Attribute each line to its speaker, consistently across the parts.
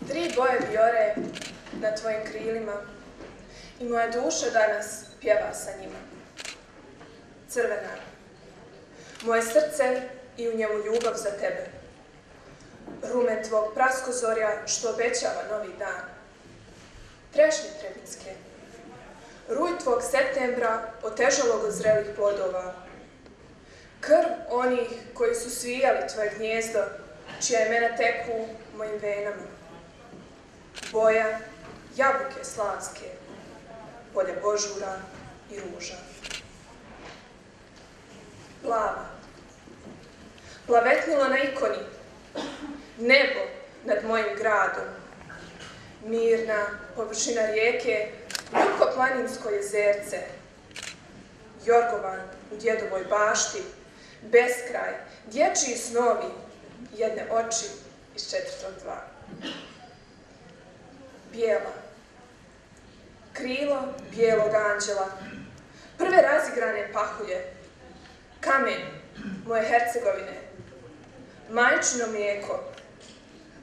Speaker 1: Tri boje vijore na tvojim krilima i moja duša danas pjeva sa njima. Crvena, moje srce i u njemu ljubav za tebe. Rumen tvog praskozorja što obećava novi dan. Trešnje trebinske, ruj tvog septembra otežalog od zrelih plodova. Krv onih koji su svijali tvoje gnjezdo, čija imena teku mojim venama. Boja jabuke slavske, polje božura i ruža. Plava, plavetnilo na ikoni, nebo nad mojim gradom. Mirna površina rijeke, ljubko-planinsko jezerce. Jorgovan u djedovoj bašti, beskraj, dječji snovi, jedne oči iz 4.2. Bijela, krilo bijelog anđela, prve razigrane pahulje, kamen moje Hercegovine, majčino mlijeko,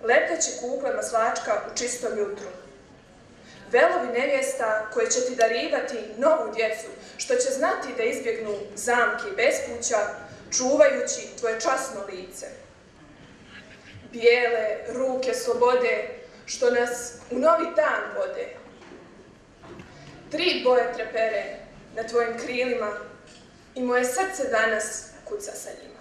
Speaker 1: lepteće kugle maslačka u čistom jutru, velovi nevjesta koje će ti darivati novu djecu, što će znati da izbjegnu zamke i bespuća, čuvajući tvoje časno lice. Bijele ruke slobode, što nas u novi dan vode. Tri boje trepere na tvojim krilima i moje srce danas kuca sa njima.